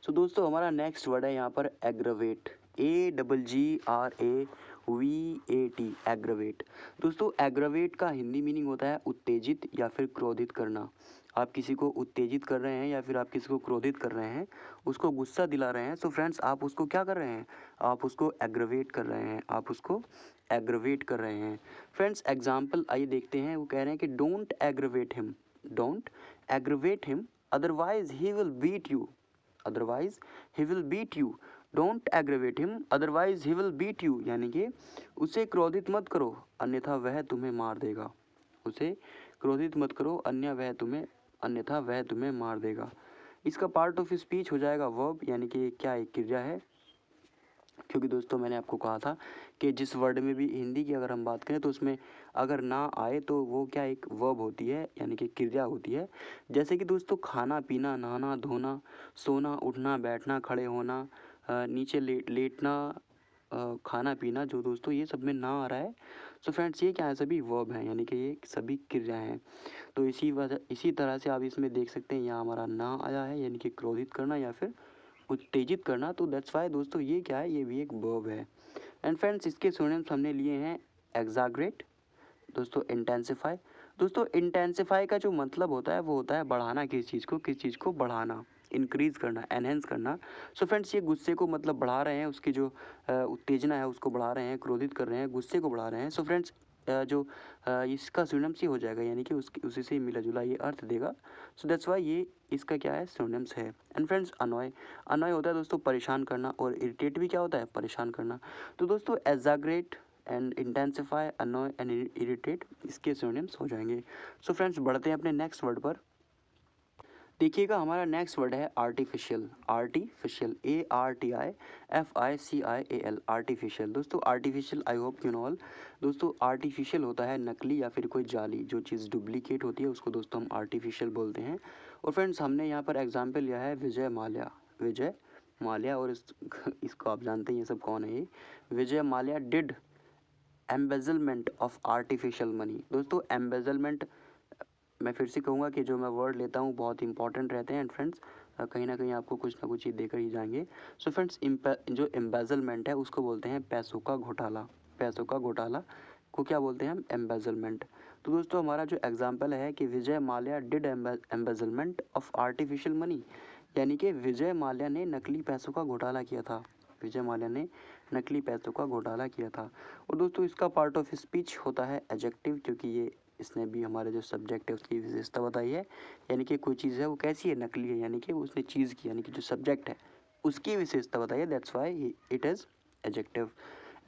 सो दोस्तों हमारा next word है यहाँ पर एग्रवेट, AGGRAVAT, एग्रवेट। दोस्तों एग्रवेट का हिंदी मीनिंग होता है उत्तेजित या फिर क्रोधित करना। आप किसी को उत्तेजित कर रहे हैं या फिर आप किसी को क्रोधित कर रहे हैं, उसको गुस्सा दिला रहे हैं। सो फ्रेंड्स आप उसको क्या कर रहे हैं, आप उसको एग्रवेट कर रहे हैं, आप उसको एग्रवेट कर रहे हैं। फ्रेंड्स एग्जाम्पल आइए देखते हैं। वो कह रहे हैं कि don't aggravate him, don't aggravate him otherwise he will beat you, otherwise he will beat you. Don't aggravate him otherwise he will beat you, यानी कि उसे क्रोधित मत करो अन्यथा वह तुम्हें मार देगा। उसे क्रोधित मत करो अन्यथा वह तुम्हें मार देगा। इसका पार्ट ऑफ स्पीच हो जाएगा वर्ब, यानी कि क्या एक क्रिया है। क्योंकि दोस्तों मैंने आपको कहा था कि जिस वर्ड में भी हिंदी की अगर हम बात करें तो उसमें अगर ना आए तो वो क्या एक वर्ब होती है, यानी कि क्रिया होती है। जैसे कि दोस्तों खाना पीना, नहाना धोना, सोना उठना, बैठना, खड़े होना, नीचे लेटना, खाना पीना, जो दोस्तों ये सब में ना आ रहा है। सो फ्रेंड्स ये क्या है, सभी वर्ब हैं, यानी कि ये सभी क्रिया हैं। तो इसी तरह से आप इसमें देख सकते हैं यहाँ हमारा ना आया है, यानी कि क्रोधित करना या फिर उत्तेजित करना। तो दैट्स वाई दोस्तों ये क्या है, ये भी एक वर्ब है। एंड फ्रेंड्स इसके सिनोनिम्स हमने लिए हैं एग्जैगरेट, दोस्तों इंटेंसिफाई। दोस्तों इंटेंसिफाई का जो मतलब होता है वो होता है बढ़ाना किस चीज़ को बढ़ाना, इंक्रीज करना, एनहेंस करना। सो फ्रेंड्स ये गुस्से को मतलब बढ़ा रहे हैं, उसकी जो उत्तेजना है उसको बढ़ा रहे हैं, क्रोधित कर रहे हैं, गुस्से को बढ़ा रहे हैं। सो फ्रेंड्स इसका सिनोनिम्स ही हो जाएगा, यानी कि उसी से मिला जुला ये अर्थ देगा। सो दैट्स वाई ये इसका क्या है, सिनोनिम्स है। एंड फ्रेंड्स अनॉय, अनॉय होता है दोस्तों परेशान करना, और इरिटेट भी क्या होता है, परेशान करना। तो दोस्तों exaggerate and intensify, अनॉय and irritate इसके सिनोनिम्स हो जाएंगे। सो फ्रेंड्स बढ़ते हैं अपने नेक्स्ट वर्ड पर। देखिएगा हमारा नेक्स्ट वर्ड है आर्टिफिशियल, आर्टिफिशियल, ARTIFICIAL, आर्टिफिशियल। दोस्तों artificial I hope you know all. दोस्तों आर्टिफिशियल होता है नकली या फिर कोई जाली, जो चीज़ डुप्लीकेट होती है उसको दोस्तों हम आर्टिफिशियल बोलते हैं। और फ्रेंड्स हमने यहाँ पर एग्जाम्पल लिया है विजय माल्या, विजय माल्या। और इसको आप जानते हैं ये सब कौन है, ये Vijay Mallya did embezzlement of artificial money. दोस्तों एम्बेजलमेंट मैं फिर से कहूँगा कि जो मैं वर्ड लेता हूँ बहुत इंपॉर्टेंट रहते हैं। एंड फ्रेंड्स कहीं ना कहीं आपको कुछ ना कुछ चीज़ देकर ही जाएंगे। सो फ्रेंड्स जो एम्बेजलमेंट है उसको बोलते हैं पैसों का घोटाला, पैसों का घोटाला को क्या बोलते हैं हम, एम्बेजलमेंट। तो दोस्तों हमारा जो एग्जाम्पल है कि Vijay Mallya did embezzlement of artificial money, यानी कि विजय माल्या ने नकली पैसों का घोटाला किया था, विजय माल्या ने नकली पैसों का घोटाला किया था। और दोस्तों इसका पार्ट ऑफ स्पीच होता है एडजेक्टिव, क्योंकि ये इसने भी हमारे जो सब्जेक्ट है उसकी विशेषता बताई है। यानी कि कोई चीज़ है वो कैसी है, नकली है, यानी कि उसने चीज़ की, यानी कि जो सब्जेक्ट है उसकी विशेषता बताई है। That's why it is adjective.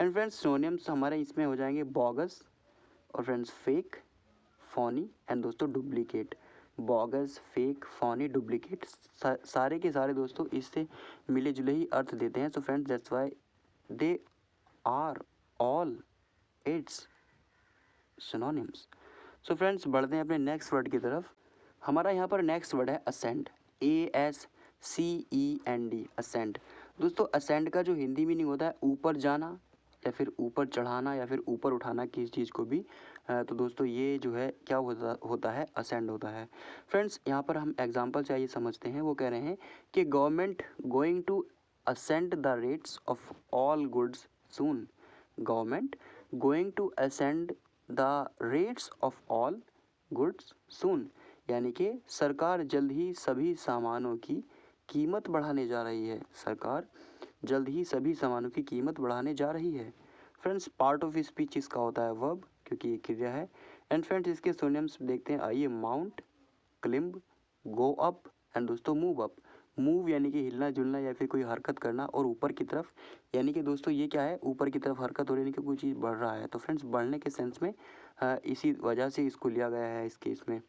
And friends synonyms हमारे इसमें हो जाएंगे बॉगस, और फ्रेंड्स फेक, फोनी एंड दोस्तों डुप्लीकेट। बॉगस, फेक, फोनी, डुप्लीकेट सारे के सारे दोस्तों इससे मिले जुले ही अर्थ देते हैं। So friends that's why they are all its synonyms. So friends बढ़ते हैं अपने नेक्स्ट वर्ड की तरफ। हमारा यहाँ पर नेक्स्ट वर्ड है असेंड, ASCEND, असेंड। दोस्तों असेंड का जो हिंदी मीनिंग होता है ऊपर जाना या फिर ऊपर चढ़ाना या फिर ऊपर उठाना किसी चीज़ को भी। तो दोस्तों ये जो है क्या होता है, असेंड होता है। फ्रेंड्स यहाँ पर हम एग्जांपल चाहिए समझते हैं। वो कह रहे हैं कि government going to ascend the rates of all goods soon, government going to ascend the rates of all goods soon, यानी कि सरकार जल्द ही सभी सामानों की कीमत बढ़ाने जा रही है, सरकार जल्द ही सभी सामानों की कीमत बढ़ाने जा रही है। फ्रेंड्स पार्ट ऑफ स्पीच इसका होता है वर्ब, क्योंकि ये क्रिया है। एंड फ्रेंड्स इसके सिनोनिम्स देखते हैं आइए, माउंट, क्लिम्ब, गो अप एंड दोस्तों मूव अप। मूव यानी कि हिलना जुलना या फिर कोई हरकत करना, और ऊपर की तरफ यानी कि दोस्तों ये क्या है, ऊपर की तरफ हरकत हो रही है, यानी कि कोई चीज़ बढ़ रहा है। तो फ्रेंड्स बढ़ने के सेंस में इसी वजह से इसको लिया गया है इसके इसमें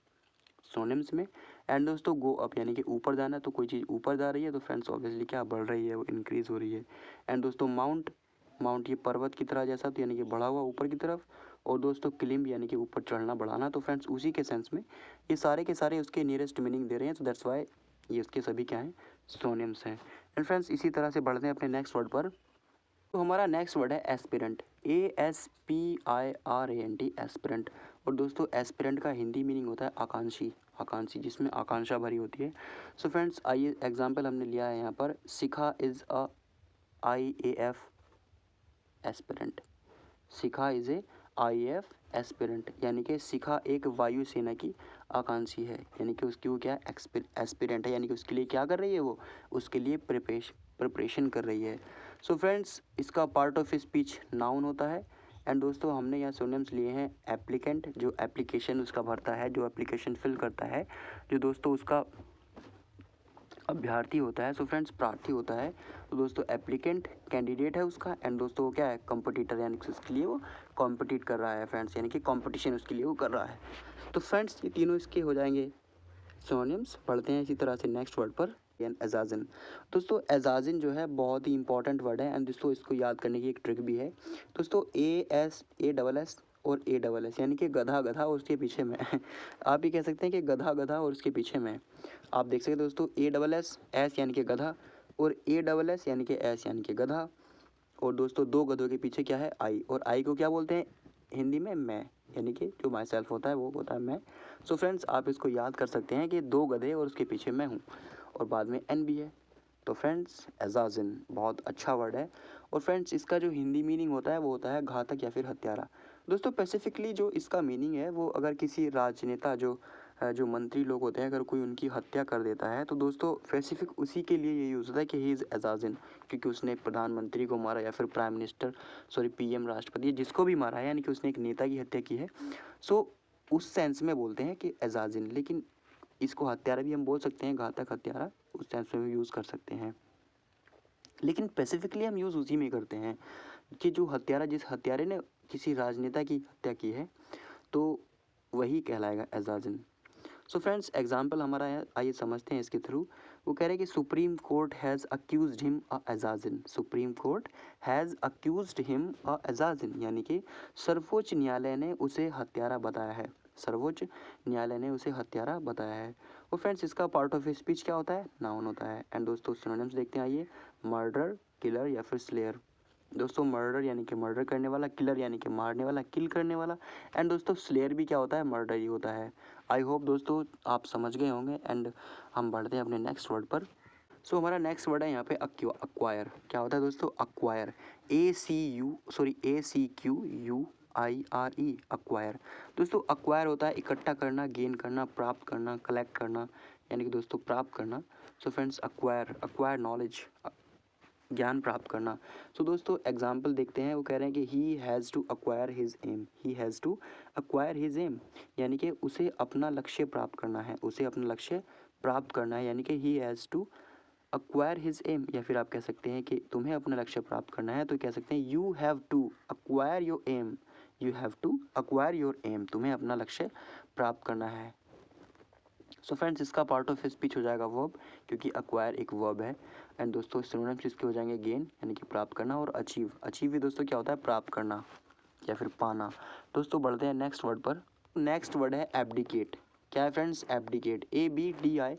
सिनोनिम्स में। एंड दोस्तों गो अप यानी कि ऊपर जाना, तो कोई चीज़ ऊपर जा रही है तो फ्रेंड्स ऑब्वियसली क्या बढ़ रही है, वो इंक्रीज हो रही है। एंड दोस्तों माउंट, माउंट ये पर्वत की तरह जैसा, तो यानी कि बढ़ा हुआ ऊपर की तरफ। और दोस्तों क्लिम्ब यानी कि ऊपर चढ़ना बढ़ाना। तो फ्रेंड्स उसी के सेंस में ये सारे के सारे उसके नियरेस्ट मीनिंग दे रहे हैं। तो दैट्स वाई ये उसके सभी क्या हैं, सिनोनिम्स हैं। एंड फ्रेंड्स इसी तरह से बढ़ते हैं अपने नेक्स्ट वर्ड पर। तो हमारा नेक्स्ट वर्ड है एस्पिरेंट, ASPIRANT, एस्पिरेंट। और दोस्तों एस्पिरेंट का हिंदी मीनिंग होता है आकांक्षी, आकांक्षी, जिसमें आकांक्षा भरी होती है। सो फ्रेंड्स आइए एग्जाम्पल हमने लिया है यहाँ पर, Shikha is a IAF aspirant. Shikha is a IAF aspirant, यानी कि शिखा एक वायुसेना की आकांक्षी है, यानी कि उसकी वो क्या है, एस्पिरेंट है, यानी कि उसके लिए क्या कर रही है वो, उसके लिए प्रिपरेशन कर रही है। सो फ्रेंड्स इसका पार्ट ऑफ स्पीच नाउन होता है। एंड दोस्तों हमने यहाँ सिनोनिम्स लिए हैं, एप्लीकेंट जो एप्लीकेशन उसका भरता है, जो एप्लीकेशन फिल करता है, जो दोस्तों उसका अभ्यर्थी होता है। सो फ्रेंड्स प्रार्थी होता है, तो दोस्तों एप्लीकेंट कैंडिडेट है उसका, एंड दोस्तों वो क्या है, कंपटीटर, यानी कि उसके लिए वो कॉम्पिटिट कर रहा है फ्रेंड्स, यानी कि कंपटीशन उसके लिए वो कर रहा है। तो फ्रेंड्स ये तीनों इसके हो जाएंगे सिनोनिम्स। पढ़ते हैं इसी तरह से नेक्स्ट वर्ड पर, एजाजिन। दोस्तों एजाजिन जो है बहुत ही इंपॉर्टेंट वर्ड है, एंड दोस्तों इसको याद करने की एक ट्रिक भी है। दोस्तों AS और ASS, यानी कि गधा गधा और उसके पीछे में आप ये कह सकते हैं कि गधा गधा और उसके पीछे में। आप देख सकते हैं दोस्तों ASS यानी कि गधा, और ASS यानी कि एस यानी कि गधा, और दोस्तों दो गधों के पीछे क्या है, आई, और आई को क्या बोलते हैं हिंदी में, मैं, यानी कि जो माई सेल्फ होता है वो होता है मैं। सो फ्रेंड्स आप इसको याद कर सकते हैं कि दो गधे और उसके पीछे मैं हूँ, और बाद में एन भी है। तो फ्रेंड्स एजाजिन बहुत अच्छा वर्ड है, और फ्रेंड्स इसका जो हिंदी मीनिंग होता है वो होता है घातक या फिर हत्यारा। दोस्तों स्पेसिफिकली जो इसका मीनिंग है वो, अगर किसी राजनेता जो मंत्री लोग होते हैं, अगर कोई उनकी हत्या कर देता है, तो दोस्तों स्पेसिफिक उसी के लिए ये यूज़ होता है कि ही इज़ एजाजिन, क्योंकि उसने प्रधानमंत्री को मारा, या फिर प्राइम मिनिस्टर, सॉरी PM राष्ट्रपति, जिसको भी मारा है, यानी कि उसने एक नेता की हत्या की है। सो उस सेंस में बोलते हैं कि एजाजिन, लेकिन इसको हत्यारा भी हम बोल सकते हैं, घातक हत्यारा, उस सेंस में भी यूज़ कर सकते हैं, लेकिन स्पेसिफिकली हम यूज़ उसी में करते हैं कि जो हत्यारा, जिस हत्यारे ने किसी राजनेता की हत्या की है, तो वही कहलाएगा एजाजिन। सो फ्रेंड्स एग्जाम्पल हमारा है, आइए समझते हैं इसके थ्रू। वो कह रहे हैं कि supreme court has accused him a assassin. Supreme court has accused him a assassin, यानी कि सर्वोच्च न्यायालय ने उसे हत्यारा बताया है, सर्वोच्च न्यायालय ने उसे हत्यारा बताया है। और फ्रेंड्स इसका पार्ट ऑफ स्पीच क्या होता है, नाउन होता है। एंड दोस्तों सिनोनिम्स देखते हैं, आइए, मर्डर, किलर या फिर स्लेयर। दोस्तों मर्डर यानी कि मर्डर करने वाला, किलर यानी कि मारने वाला, किल करने वाला, एंड दोस्तों स्लेयर भी क्या होता है, मर्डर ही होता है। आई होप दोस्तों आप समझ गए होंगे, एंड हम बढ़ते हैं अपने नेक्स्ट वर्ड पर। सो हमारा नेक्स्ट वर्ड है यहाँ पे अक्वायर। क्या होता है दोस्तों, अक्वायर, ACQUIRE, अक्वायर। दोस्तों अक्वायर होता है इकट्ठा करना, गेन करना, प्राप्त करना, कलेक्ट करना, यानी कि दोस्तों प्राप्त करना। सो फ्रेंड्स अक्वायर नॉलेज, ज्ञान प्राप्त करना। सो दोस्तों एग्जाम्पल देखते हैं, वो कह रहे हैं कि he has to acquire his aim, he has to acquire his aim, यानी कि उसे अपना लक्ष्य प्राप्त करना है, उसे अपना लक्ष्य प्राप्त करना है, यानी कि he has to acquire his aim. या फिर आप कह सकते हैं कि तुम्हें अपना लक्ष्य प्राप्त करना है, तो कह सकते हैं you have to acquire your aim, you have to acquire your aim, तुम्हें अपना लक्ष्य प्राप्त करना है। सो फ्रेंड्स इसका पार्ट ऑफ स्पीच हो जाएगा वर्ब, क्योंकि अक्वायर एक वर्ब है। एंड दोस्तों सिनोनिम्स इसके हो जाएंगे गेन यानी कि प्राप्त करना, और अचीव भी दोस्तों क्या होता है, प्राप्त करना या फिर पाना। दोस्तों बढ़ते हैं नेक्स्ट वर्ड पर। नेक्स्ट वर्ड है एब्डिकेट। क्या है फ्रेंड्स, एब्डिकेट, ABDICATE,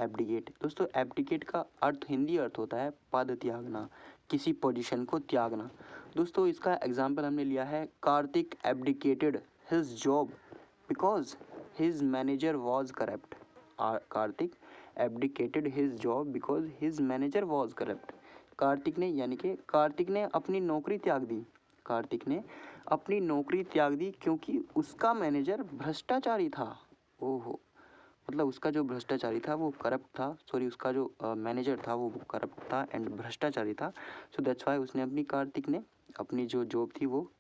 एब्डिकेट। दोस्तों एब्डिकेट का अर्थ, हिंदी अर्थ होता है पद त्यागना, किसी पोजीशन को त्यागना। दोस्तों इसका एग्जाम्पल हमने लिया है, Kartik abdicated his job because his manager was corrupt। Kartik abdicated his job because his manager was corrupt। Kartik ने, यानी कि कार्तिक ने अपनी नौकरी त्याग दी, कार्तिक ने अपनी नौकरी त्याग दी क्योंकि उसका मैनेजर भ्रष्टाचारी था। ओहो, मतलब उसका जो भ्रष्टाचारी था वो करप्ट था, सॉरी उसका जो मैनेजर था वो करप्ट था एंड भ्रष्टाचारी था। सो दैट्स वाई उसने अपनी, कार्तिक ने अपनी जो जॉब थी वो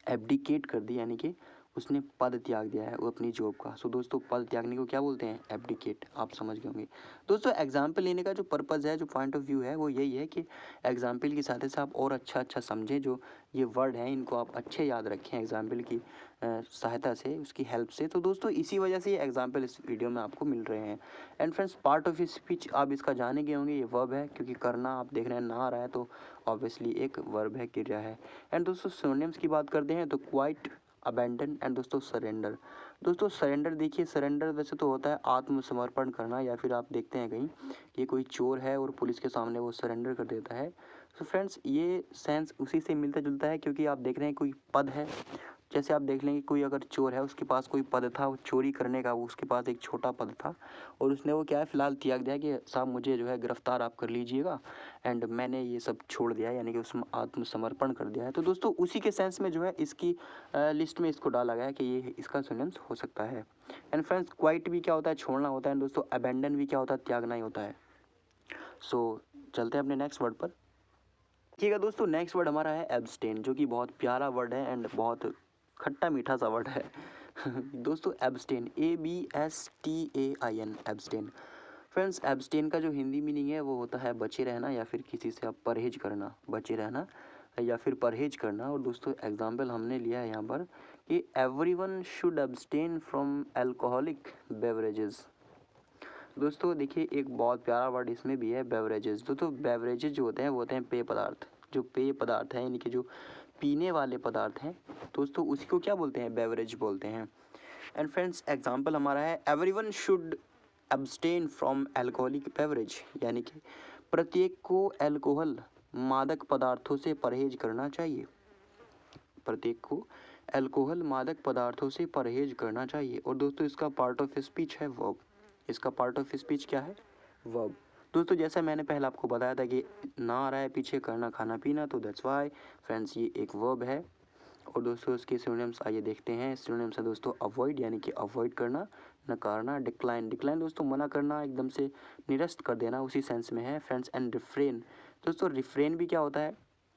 एब्डिकेट कर दी, यानी कि उसने पद त्याग दिया है वो अपनी जॉब का। सो दोस्तों पद त्यागने को क्या बोलते हैं, एब्डिकेट, आप समझ गए होंगे। दोस्तों एग्जाम्पल लेने का जो पर्पज़ है, जो पॉइंट ऑफ व्यू है, वो यही है कि एग्जाम्पल के साथ साथ आप और अच्छा समझें, जो ये वर्ड हैं इनको आप अच्छे याद रखें एग्जाम्पल की सहायता से, उसकी हेल्प से। तो दोस्तों इसी वजह से ये एग्जाम्पल इस वीडियो में आपको मिल रहे हैं। And friends part of speech आप इसका जाने गए होंगे, ये वर्ब है, क्योंकि करना आप देख रहे हैं ना आ रहा है, तो ऑब्वियसली एक वर्ब है, क्रिया है। एंड दोस्तों सिनोनिम्स की बात करते हैं तो क्वाइट, अबैंडन एंड दोस्तों सरेंडर। दोस्तों सरेंडर देखिए, सरेंडर वैसे तो होता है आत्मसमर्पण करना, या फिर आप देखते हैं कहीं कि कोई चोर है और पुलिस के सामने वो सरेंडर कर देता है। तो फ्रेंड्स ये सेंस उसी से मिलता जुलता है, क्योंकि आप देख रहे हैं कोई पद है, जैसे आप देख लेंगे कोई अगर चोर है, उसके पास कोई पद था वो चोरी करने का, वो उसके पास एक छोटा पद था और उसने वो क्या है फ़िलहाल त्याग दिया कि साहब मुझे जो है गिरफ़्तार आप कर लीजिएगा एंड मैंने ये सब छोड़ दिया है, यानी कि उसमें आत्मसमर्पण कर दिया है। तो दोस्तों उसी के सेंस में जो है इसकी लिस्ट में इसको डाला गया है कि ये इसका सिनोनिम्स हो सकता है। एंड फ्रेंड्स क्वाइट भी क्या होता है, छोड़ना होता है। दोस्तों अबेंडन भी क्या होता है, त्यागना ही होता है। सो चलते हैं अपने नेक्स्ट वर्ड पर। देखिएगा दोस्तों नेक्स्ट वर्ड हमारा है एब्सटेन, जो कि बहुत प्यारा वर्ड है एंड बहुत खट्टा मीठा सा वर्ड है। दोस्तों abstain, ABSTAIN, abstain. Friends abstain का जो हिंदी मीनिंग है वो होता है बचे रहना या फिर किसी से आप परहेज करना, बचे रहना या फिर परहेज करना। और दोस्तों एग्जाम्पल हमने लिया है यहाँ पर कि everyone should abstain from alcoholic beverages. दोस्तों देखिए एक बहुत प्यारा वर्ड इसमें भी है बेवरेजेस। दोस्तों बेवरेजेस जो होते हैं वो होते हैं पेय पदार्थ, जो पेय पदार्थ हैं यानी कि जो पीने वाले पदार्थ हैं दोस्तों, उसी को क्या बोलते हैं, बेवरेज बोलते हैं। एंड फ्रेंड्स एग्जांपल हमारा है everyone should abstain from alcoholic beverage, यानी कि प्रत्येक को अल्कोहल मादक पदार्थों से परहेज करना चाहिए, प्रत्येक को अल्कोहल मादक पदार्थों से परहेज करना चाहिए। और दोस्तों इसका पार्ट ऑफ स्पीच है वर्ब, इसका पार्ट ऑफ स्पीच क्या है, वर्ब। दोस्तों जैसा मैंने पहले आपको बताया था कि ना आ रहा है पीछे करना खाना पीना, तो दैट्स वाई फ्रेंड्स ये एक वर्ब है। और दोस्तों इसके सिनोनिम्स आइए देखते हैं। सिनोनिम्स है दोस्तों अवॉइड, यानी कि अवॉइड करना, नकारना, डिक्लाइन, डिक्लाइन दोस्तों मना करना, एकदम से निरस्त कर देना, उसी सेंस में है फ्रेंड्स। एंड रिफ्रेन, दोस्तों रिफ्रेन भी क्या होता है,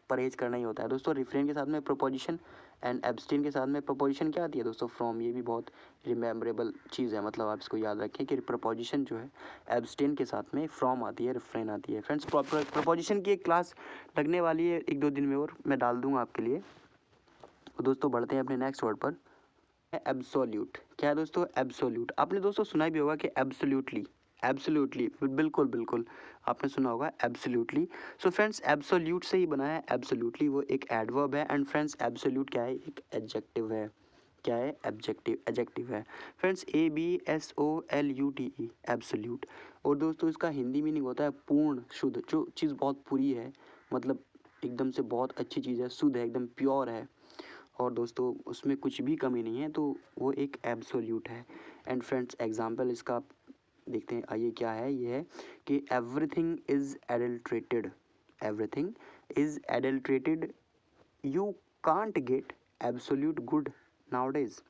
परहेज करना ही होता है। दोस्तों रिफ्रेन के साथ में प्रोपोजिशन एंड एब्सटेन के साथ में प्रोपोजिशन क्या आती है दोस्तों, फ्रॉम। ये भी बहुत रिमेम्बरेबल चीज़ है, मतलब आप इसको याद रखें कि प्रोपोजिशन जो है एब्सटेन के साथ में फ्रॉम आती है, रिफ्रेन आती है। फ्रेंड्स प्रोपोजिशन की एक क्लास लगने वाली है 1-2 दिन में और मैं डाल दूंगा आपके लिए। तो दोस्तों बढ़ते हैं अपने नेक्स्ट वर्ड पर, एब्सोल्यूट। क्या है दोस्तों, एब्सोल्यूट। आपने दोस्तों सुना भी होगा कि एब्सोल्यूटली, एब्सोल्यूटली, बिल्कुल बिल्कुल आपने सुना होगा एब्सोल्यूटली। सो फ्रेंड्स एब्सोल्यूट से ही बना है एब्सोल्यूटली, वो एक एडवर्ब है। एंड फ्रेंड्स एब्सोल्यूट क्या है, एक एडजेक्टिव है। क्या है, एब्जेक्टिव, एडजेक्टिव है फ्रेंड्स, ABSOLUTE, एब्सोल्यूट। और दोस्तों इसका हिंदी मीनिंग होता है पूर्ण, शुद्ध, जो चीज़ बहुत पूरी है, मतलब एकदम से बहुत अच्छी चीज़ है, शुद्ध है, एकदम प्योर है और दोस्तों उसमें कुछ भी कमी नहीं है, तो वो एक एब्सोल्यूट है। एंड फ्रेंड्स एग्जांपल इसका आप देखते हैं, आइए क्या है, ये है कि everything is adulterated, everything is adulterated, you can't get absolute good nowadays.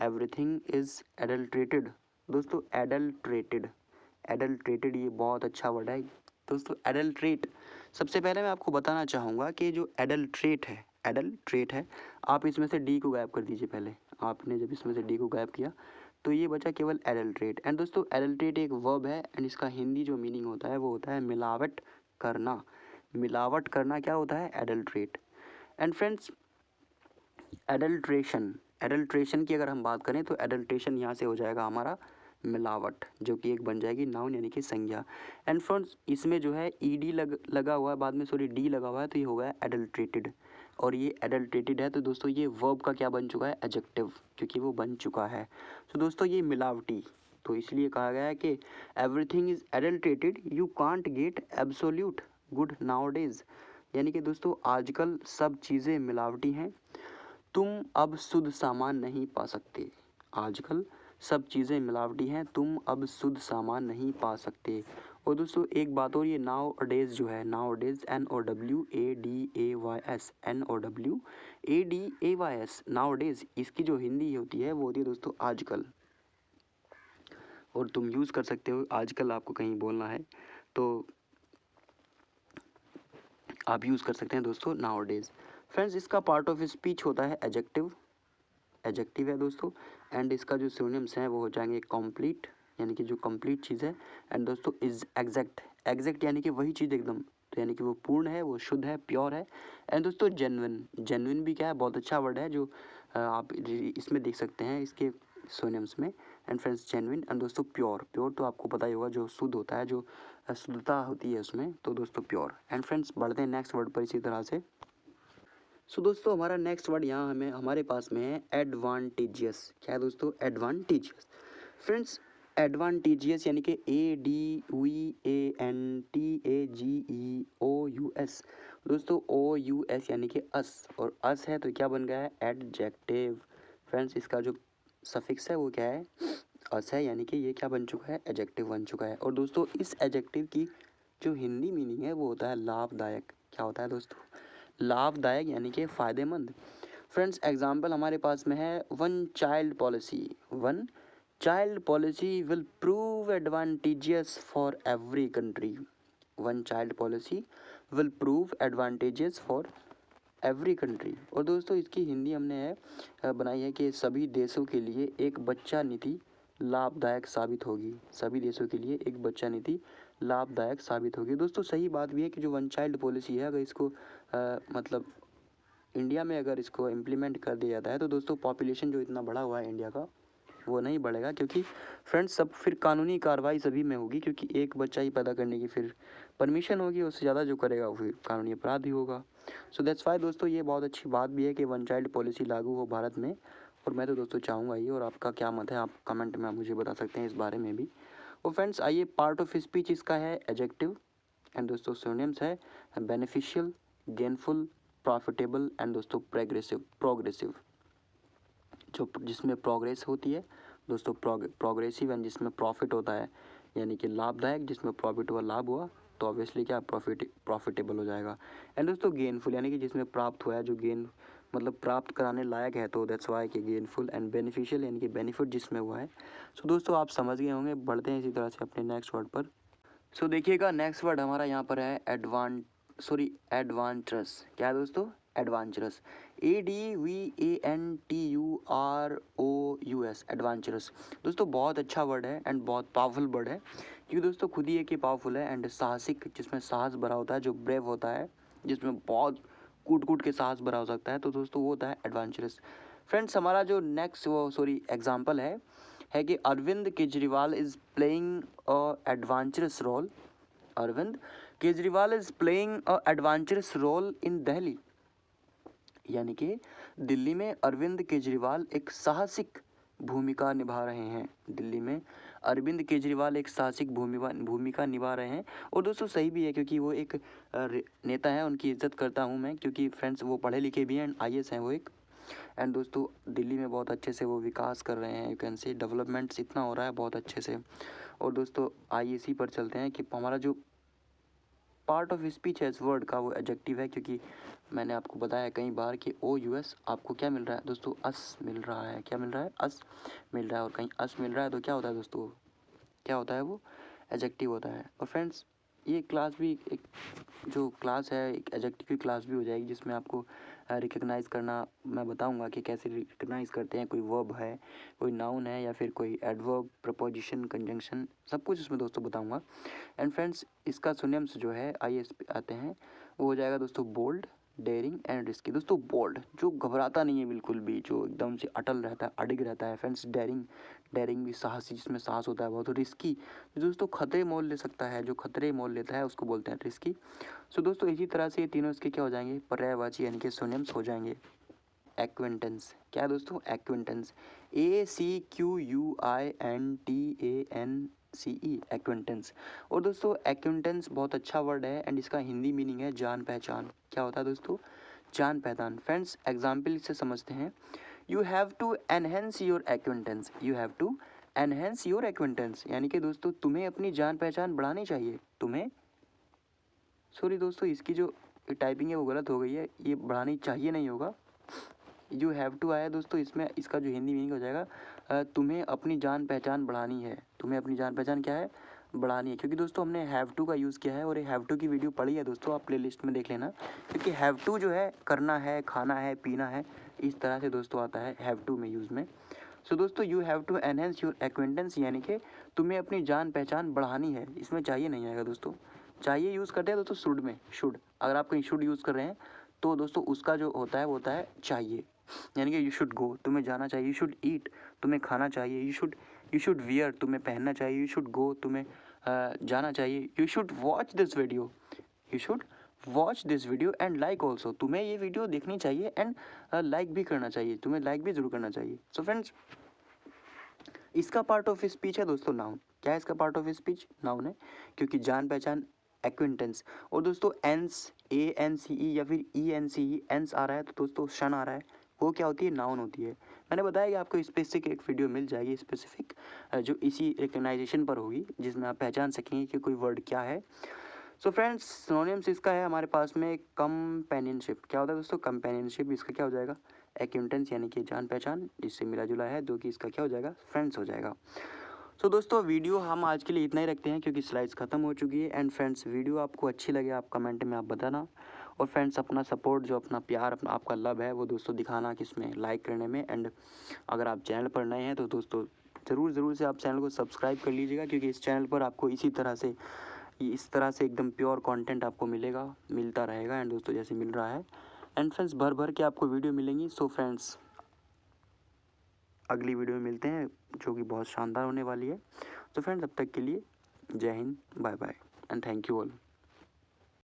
Everything is adulterated, दोस्तों एडल्ट्रेटेड, एडल्ट्रेटेड ये बहुत अच्छा वर्ड है दोस्तों, एडल्ट्रेट। सबसे पहले मैं आपको बताना चाहूँगा कि जो एडल्ट्रेट है, एडल्ट्रेट है, आप इसमें से डी को गायब कर दीजिए। पहले आपने जब इसमें से डी को गायब किया तो ये बचा केवल एडल्ट्रेट। एंड दोस्तों एडल्ट्रेट एक वर्ब है एंड इसका हिंदी जो मीनिंग होता है वो होता है मिलावट करना, मिलावट करना क्या होता है, adulterate. And friends adulteration, adulteration की अगर हम बात करें तो एडल्ट्रेशन यहाँ से हो जाएगा हमारा मिलावट, जो कि एक बन जाएगी नाउन यानी कि संज्ञा। एंड फ्रेंड्स इसमें जो है ईडी लगा हुआ है बाद में, सॉरी डी लगा हुआ है, तो ये हो गया एडल्ट्रेटेड। और ये एडल्ट्रेटेड है तो दोस्तों ये वर्ब का क्या बन चुका है, एडजेक्टिव, क्योंकि वो बन चुका है। तो दोस्तों ये मिलावटी, तो इसलिए कहा गया है कि everything is adulterated, you can't get absolute good nowadays, यानी कि दोस्तों आजकल सब चीज़ें मिलावटी हैं, तुम अब शुद्ध सामान नहीं पा सकते। आजकल सब चीज़ें मिलावटी हैं, तुम अब शुद्ध सामान नहीं पा सकते। और दोस्तों एक बात और, ये नाउ डेज जो है, now days NOWADAYS, NOWADAYS, now days, इसकी जो हिंदी होती है वो होती है दोस्तों आजकल। और तुम यूज़ कर सकते हो, आजकल आपको कहीं बोलना है तो आप यूज़ कर सकते हैं दोस्तों नाउ डेज। फ्रेंड्स इसका पार्ट ऑफ स्पीच होता है एडजेक्टिव, एडजेक्टिव है दोस्तों। एंड इसका जो सिनोनिम्स हैं वो हो जाएंगे कंप्लीट, यानी कि जो कंप्लीट चीज़ है। एंड दोस्तों इज एग्जैक्ट, एग्जैक्ट यानी कि वही चीज़ एकदम, तो यानी कि वो पूर्ण है, वो शुद्ध है, प्योर है। एंड दोस्तों जेन्युइन, जेन्युइन भी क्या है, बहुत अच्छा वर्ड है जो आप इसमें देख सकते हैं इसके सिनोनिम्स में। And friends genuine. एंड दोस्तों प्योर, प्योर तो आपको पता ही होगा जो शुद्ध होता है, जो शुद्धता होती है उसमें, तो दोस्तों प्योर। एंड फ्रेंड्स बढ़ते हैं नेक्स्ट वर्ड पर इसी तरह से। सो दोस्तों हमारा नेक्स्ट वर्ड यहाँ हमें हमारे पास में है एडवांटेजियस। क्या है दोस्तों, एडवांटेजियस। फ्रेंड्स एडवांटेजियस यानी कि ADVANTAGEOUS। दोस्तों OUS यानी कि अस, और अस है तो क्या बन गया है एडजेक्टिव। फ्रेंड्स इसका जो सफिक्स है वो क्या है अस है, यानी कि ये क्या बन चुका है एडजेक्टिव बन चुका है। और दोस्तों इस एडजेक्टिव की जो हिंदी मीनिंग है वो होता है लाभदायक। क्या होता है दोस्तों लाभदायक यानी कि फ़ायदेमंद। फ्रेंड्स एग्जाम्पल हमारे पास में है one child policy. One child policy will prove advantageous for every country. One child policy will prove advantageous for every country. और दोस्तों इसकी हिंदी हमने है बनाई है कि सभी देशों के लिए एक बच्चा नीति लाभदायक साबित होगी। सभी देशों के लिए एक बच्चा नीति लाभदायक साबित होगी। दोस्तों सही बात भी है कि जो वन चाइल्ड पॉलिसी है अगर इसको मतलब इंडिया में अगर इसको इम्प्लीमेंट कर दिया जाता है तो दोस्तों पॉपुलेशन जो इतना बढ़ा हुआ है इंडिया का वो नहीं बढ़ेगा, क्योंकि फ्रेंड्स सब फिर कानूनी कार्रवाई सभी में होगी, क्योंकि एक बच्चा ही पैदा करने की फिर परमिशन होगी, उससे ज़्यादा जो करेगा वो फिर कानूनी अपराध ही होगा। सो दैट्स वाई दोस्तों ये बहुत अच्छी बात भी है कि वन चाइल्ड पॉलिसी लागू हो भारत में, और मैं तो दोस्तों चाहूँगा ही। और आपका क्या मत है आप कमेंट में आप मुझे बता सकते हैं इस बारे में भी। और फ्रेंड्स आइए पार्ट ऑफ स्पीच इसका है एडजेक्टिव, एंड दोस्तों सिनोनिम्स है बेनिफिशियल, गेनफुल, प्रॉफिटेबल एंड दोस्तों प्रोग्रेसिव। जो जिसमें प्रोग्रेस होती है दोस्तों प्रोग्रेसिव, एंड जिसमें प्रॉफिट होता है यानी कि लाभदायक, जिसमें प्रॉफिट हुआ लाभ हुआ तो ऑब्वियसली क्या प्रॉफिटेबल हो जाएगा। एंड दोस्तों गेनफुल यानी कि जिसमें प्राप्त हुआ है, जो गेन मतलब प्राप्त कराने लायक है, तो दैट्स वाई कि गेनफुल। एंड बेनिफिशियल यानी कि बेनिफिट जिसमें हुआ है। सो दोस्तों आप समझ गए होंगे, बढ़ते हैं इसी तरह से अपने नेक्स्ट वर्ड पर। सो देखिएगा नेक्स्ट वर्ड हमारा यहाँ पर है एडवांचरस। क्या है दोस्तों एडवांचरस, ADVANTUROUS एडवांचरस। दोस्तों बहुत अच्छा वर्ड है एंड बहुत पावरफुल वर्ड है, क्योंकि दोस्तों खुद ही एक पावरफुल है एंड साहसिक, जिसमें साहस भरा होता है, जो ब्रेव होता है, जिसमें बहुत कूट कूट के साहस भरा हो सकता है, तो दोस्तों वो होता है एडवांचरस। फ्रेंड्स हमारा जो नेक्स्ट एग्जाम्पल है कि Arvind Kejriwal is playing a adventurous role. Arvind Kejriwal is playing a adventurous role in Delhi. यानी कि दिल्ली में अरविंद केजरीवाल एक साहसिक भूमिका निभा रहे हैं। दिल्ली में अरविंद केजरीवाल एक साहसिक भूमिका निभा रहे हैं। और दोस्तों सही भी है, क्योंकि वो एक नेता है, उनकी इज्जत करता हूँ मैं, क्योंकि फ्रेंड्स वो पढ़े लिखे भी हैं एंड IAS हैं वो एक। एंड दोस्तों दिल्ली में बहुत अच्छे से वो विकास कर रहे हैं, यू कैन से डेवलपमेंट्स इतना हो रहा है बहुत अच्छे से। और दोस्तों आइए इसी पर चलते हैं कि हमारा जो पार्ट ऑफ स्पीच है इस वर्ड का वो एडजेक्टिव है, क्योंकि मैंने आपको बताया कई बार कि OUS आपको क्या मिल रहा है दोस्तों अस मिल रहा है। क्या मिल रहा है अस मिल रहा है, और कहीं अस मिल रहा है तो क्या होता है दोस्तों क्या होता है वो एडजेक्टिव होता है। और फ्रेंड्स ये क्लास भी एक जो क्लास है एक एडजेक्टिव की क्लास भी हो जाएगी, जिसमें आपको रिकग्नाइज़ करना मैं बताऊंगा कि कैसे रिकग्नाइज़ करते हैं, कोई वर्ब है, कोई नाउन है, या फिर कोई एडवर्ब, प्रपोजिशन, कंजंक्शन, सब कुछ इसमें दोस्तों बताऊंगा। एंड फ्रेंड्स इसका सिनोनिम्स जो है आइए आते हैं, वो हो जाएगा दोस्तों बोल्ड, डेयरिंग एंड रिस्की। दोस्तों बोल्ड जो घबराता नहीं है बिल्कुल भी, जो एकदम से अटल रहता है, अडिग रहता है। फ्रेंड्स डेयरिंग भी साहसी, जिसमें साहस होता है बहुत। रिस्की जो दोस्तों खतरे मोल ले सकता है, जो खतरे मोल लेता है उसको बोलते हैं रिस्की। सो दोस्तों इसी तरह से ये तीनों इसके क्या हो जाएंगे पर्यायवाची यानी कि सिनोनिम्स हो जाएंगे। एक्विंटेंस क्या है दोस्तों एक्विंटेंस, ACQUINTANCE एक्विंटेंस। और दोस्तों एक्विंटेंस बहुत अच्छा वर्ड है एंड इसका हिंदी मीनिंग है जान पहचान। क्या होता है दोस्तों जान पहचान। फ्रेंड्स एग्जाम्पल से समझते हैं, you have to enhance your acquaintance. You have to enhance your acquaintance यानी कि दोस्तों तुम्हें अपनी जान पहचान बढ़ानी चाहिए। तुम्हें सॉरी दोस्तों इसकी जो टाइपिंग है वो गलत हो गई है, ये बढ़ानी चाहिए नहीं होगा, यू हैव टू आया दोस्तों, इसमें इसका जो हिंदी मीनिंग हो जाएगा तुम्हें अपनी जान पहचान बढ़ानी है। तुम्हें अपनी जान पहचान क्या है बढ़ानी है, क्योंकि दोस्तों हमने हैव टू का यूज़ किया है, और ये हैव टू की वीडियो पड़ी है दोस्तों, आप प्लेलिस्ट में देख लेना। क्योंकि हैव टू जो है करना है, खाना है, पीना है, इस तरह से दोस्तों आता है हैव टू में यूज़ में। सो दोस्तों you have to enhance your acquaintance यानी कि तुम्हें अपनी जान पहचान बढ़ानी है। इसमें चाहिए नहीं आएगा दोस्तों, चाहिए यूज़ करते हैं दोस्तों शुड में। शुड अगर आप कहीं शुड यूज़ कर रहे हैं तो दोस्तों उसका जो होता है वो होता है चाहिए, यानी कि यू शुड गो तुम्हें जाना चाहिए, यू शुड ईट तुम्हें खाना चाहिए, यू शुड वियर तुम्हें पहनना चाहिए, यू शुड गो तुम्हें जाना चाहिए, you should watch this video, you should watch this video and like also, तुम्हें ये वीडियो देखनी चाहिए एंड लाइक भी करना चाहिए, तुम्हें लाइक भी जरूर करना चाहिए। सो फ्रेंड्स इसका पार्ट ऑफ स्पीच है दोस्तों नाउन। क्या है इसका पार्ट ऑफ स्पीच? नाउन है, क्योंकि जान पहचान, एक्विंटेंस। और दोस्तों एंस, ANCE या फिर ENCE, एंस आ रहा है तो दोस्तों शन आ रहा है, वो क्या होती है? नाउन होती है। मैंने बताया कि आपको स्पेसिफिक एक वीडियो मिल जाएगी स्पेसिफिक, जो इसी रिकग्नाइजेशन पर होगी, जिसमें आप पहचान सकेंगे कि कोई वर्ड क्या है। सो फ्रेंड्स, सिनोनिम्स इसका है हमारे पास में कंपेनियनशिप। क्या होता है दोस्तों? कंपेनियनशिप। इसका क्या हो जाएगा? एक्विंटेंस, यानी कि जान पहचान, जिससे मिला जुला है, जो कि इसका क्या हो जाएगा? फ्रेंड्स हो जाएगा। सो दोस्तों, वीडियो हम आज के लिए इतना ही रखते हैं, क्योंकि स्लाइड्स खत्म हो चुकी है। एंड फ्रेंड्स, वीडियो आपको अच्छी लगे आप कमेंट में आप बताना। और फ्रेंड्स, अपना सपोर्ट, जो अपना प्यार, अपना आपका लव है, वो दोस्तों दिखाना किसमें? लाइक करने में। एंड अगर आप चैनल पर नए हैं तो दोस्तों ज़रूर से आप चैनल को सब्सक्राइब कर लीजिएगा, क्योंकि इस चैनल पर आपको इस तरह से एकदम प्योर कंटेंट आपको मिलता रहेगा। एंड दोस्तों, जैसे मिल रहा है। एंड फ्रेंड्स, भर के आपको वीडियो मिलेंगी। सो फ्रेंड्स, अगली वीडियो में मिलते हैं, जो कि बहुत शानदार होने वाली है। तो फ्रेंड्स, अब तक के लिए Jai Hind, bye bye and thank you all.